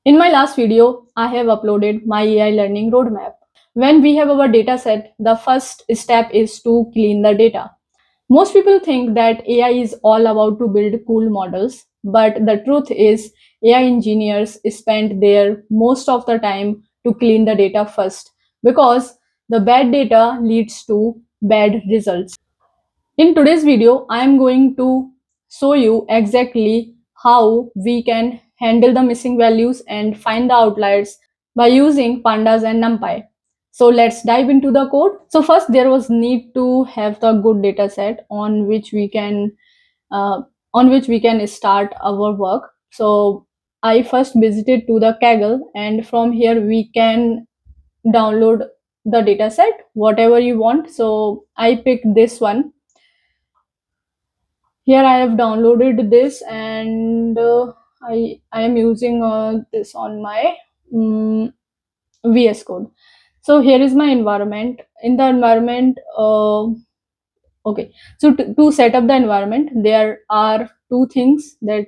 In my last video, I have uploaded my AI learning roadmap. When we have our data set, the first step is to clean the data. Most people think that AI is all about to build cool models, but the truth is AI engineers spend their most of the time to clean the data first because the bad data leads to bad results. In today's video, I am going to show you exactly how we can handle the missing values and find the outliers by using Pandas and NumPy. So let's dive into the code. So first, there was need to have the good data set uh, on which we can start our work. So I first visited to the Kaggle, and from here we can download the data set whatever you want. So I picked this one. Here I have downloaded this, and I am using this on my VS Code. So here is my environment. In the environment, okay. So to set up the environment, there are two things that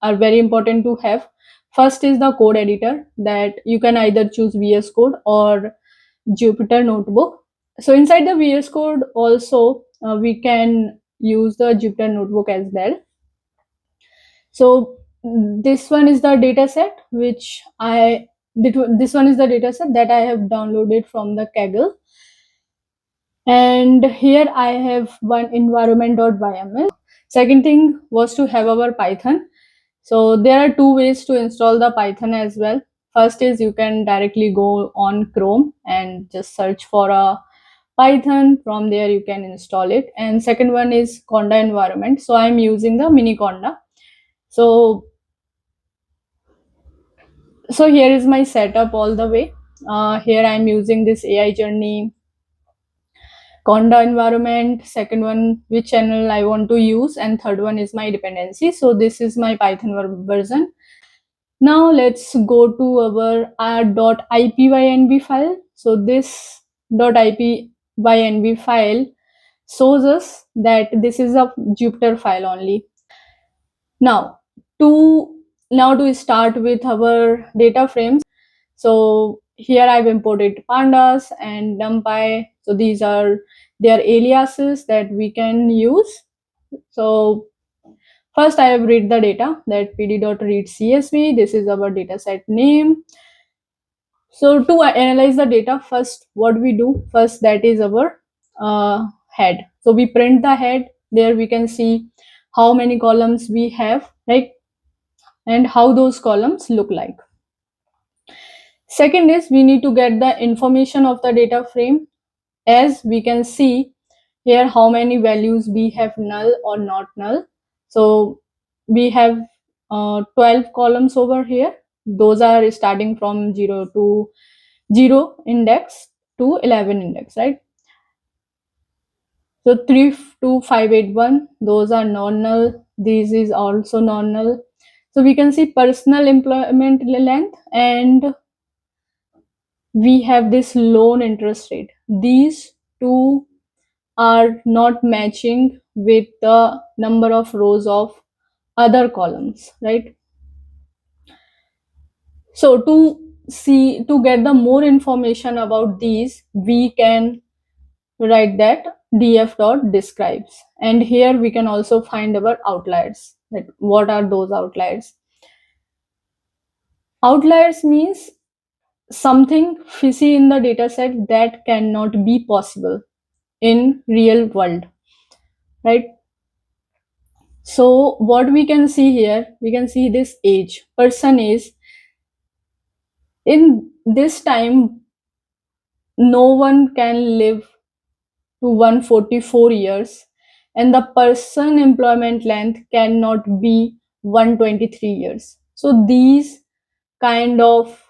are very important to have. First is the code editor, that you can either choose VS Code or Jupyter Notebook. So inside the VS Code also we can use the Jupyter Notebook as well. So this one is the data set which this one is the data set that I have downloaded from the Kaggle. And here I have one environment.yml. Second thing was to have our Python. So there are two ways to install the Python as well. First is you can directly go on Chrome and just search for a Python. From there you can install it. And second one is Conda environment. So I'm using the mini Conda. So here is my setup all the way. Here I'm using this AI journey Conda environment. Second one, which channel I want to use, and third one is my dependency. So this is my Python version. Now let's go to our .ipynb file. So this .ipynb file shows us that this is a Jupyter file only. Now to start with our data frames. So here I've imported pandas and numpy. So these are their aliases that we can use. So first I have read the data, that pd.read csv. This is our data set name. So to analyze the data, first what we do first, that is our head. So we print the head. There we can see how many columns we have, right, and how those columns look like. Second is we need to get the information of the data frame. As we can see here, how many values we have null or not null. So we have 12 columns over here. Those are starting from 0 to 0 index to 11 index, right? So 3 to 581, those are non-null. This is also non-null. So we can see personal employment length, and we have this loan interest rate. These two are not matching with the number of rows of other columns, right? So to get the more information about these, we can write that df.describes, and here we can also find our outliers. That what are those outliers? Outliers means something fishy in the dataset that cannot be possible in real world, right? So what we can see here, we can see this age. Person is, in this time, no one can live to 144 years, and the person employment length cannot be 123 years. So these kind of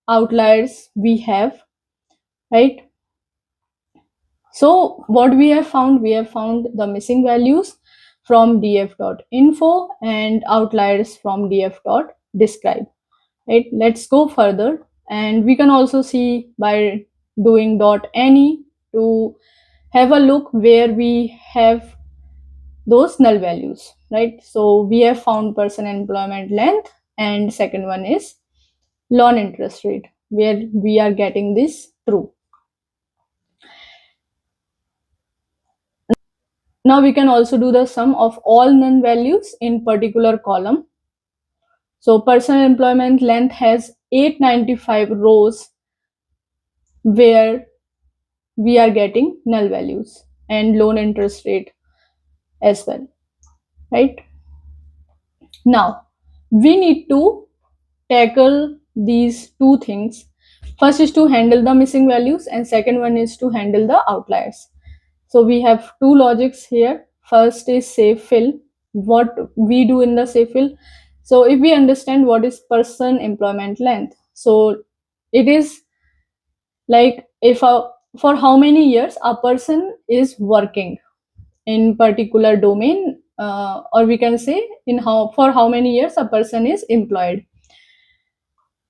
outliers we have, right? So what we have found the missing values from df.info and outliers from df.describe, right? Let's go further, and we can also see by doing .any to have a look where we have those null values, right? So we have found person employment length, and second one is loan interest rate, where we are getting this true. Now we can also do the sum of all none values in particular column. So personal employment length has 895 rows where we are getting null values, and loan interest rate as well, right? Now we need to tackle these two things. First is to handle the missing values, and second one is to handle the outliers. So we have two logics here. First is save fill. What we do in the save fill. So if we understand what is person employment length, so it is like if for how many years a person is working in particular domain, or we can say in how for how many years a person is employed.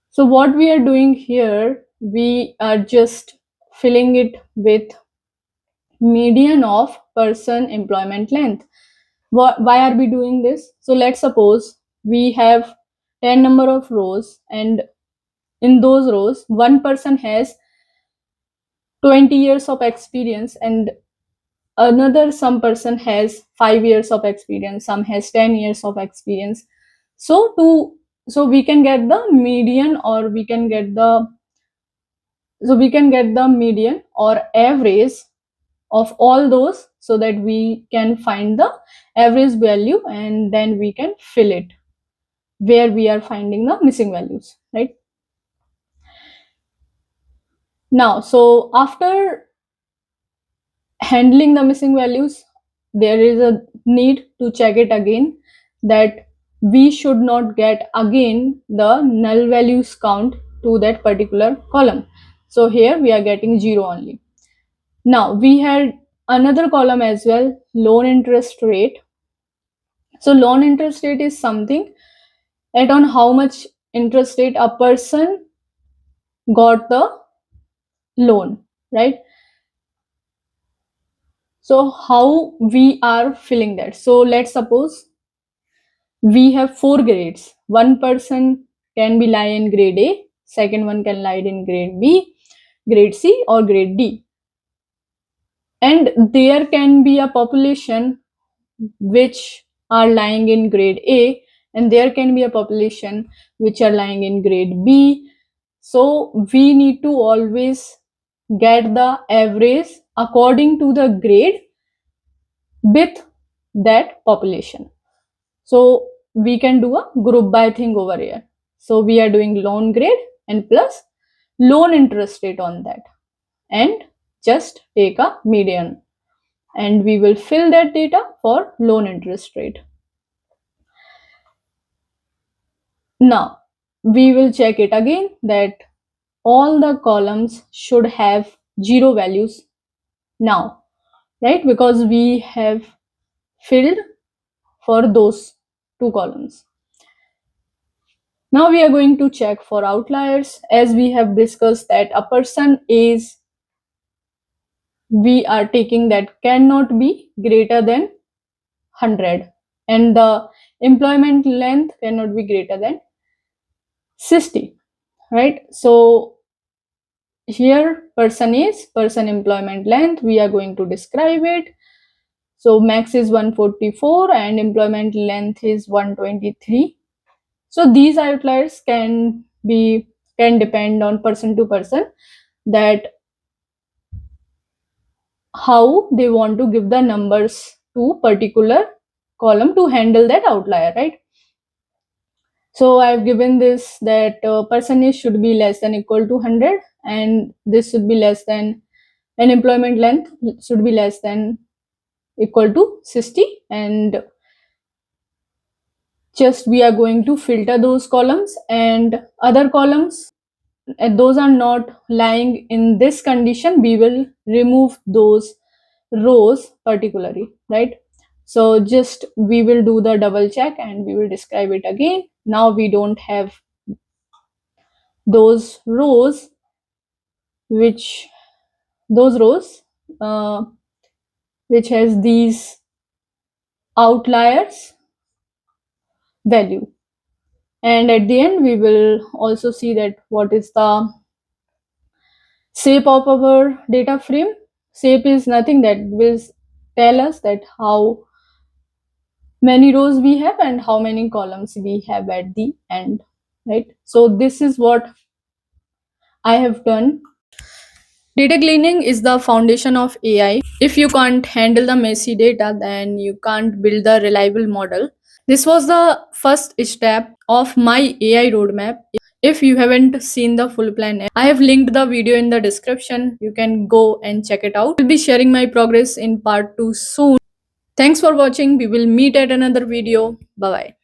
So what we are doing here, we are just filling it with median of person employment length. Why are we doing this? So let's suppose we have 10 number of rows, and in those rows one person has 20 years of experience, and another some person has 5 years of experience, some has 10 years of experience. So to so we can get the median, or we can get the median or average of all those, so that we can find the average value, and then we can fill it where we are finding the missing values, right? Now, so after handling the missing values, there is a need to check it again, that we should not get again the null values count to that particular column. So here we are getting 0 only. Now we had another column as well, loan interest rate. So loan interest rate is something at on how much interest rate a person got the loan, right? So how we are filling that? So let's suppose we have 4 grades. One person can be lie in grade A, second one can lie in grade B, grade C, or grade D. And there can be a population which are lying in grade A, and there can be a population which are lying in grade B. So we need to always get the average according to the grade with that population. So we can do a group by thing over here. So we are doing loan grade and plus loan interest rate on that, and just take a median, and we will fill that data for loan interest rate. Now we will check it again that all the columns should have 0 values now, right? Because we have filled for those two columns. Now we are going to check for outliers. As we have discussed that a person is, we are taking that cannot be greater than 100, and the employment length cannot be greater than 60, right? So here person is person employment length, we are going to describe it. So max is 144 and employment length is 123. So these outliers can depend on person to person, that how they want to give the numbers to particular column to handle that outlier, right? So I've given this that percentage should be less than equal to 100, and this should be less than, and employment length should be less than equal to 60, and just we are going to filter those columns, and other columns, those are not lying in this condition, we will remove those rows particularly, right? So just we will do the double check and we will describe it again. Now we don't have those rows which those rows uh, which has these outliers value. And at the end, we will also see that what is the shape of our data frame. Shape is nothing that will tell us that how many rows we have and how many columns we have at the end, right? So this is what I have done. Data cleaning is the foundation of AI. If you can't handle the messy data, then you can't build the reliable model. This was the first step of my AI roadmap. If you haven't seen the full plan, I have linked the video in the description. You can go and check it out. I'll be sharing my progress in part 2 soon. Thanks for watching. We will meet at another video. Bye bye.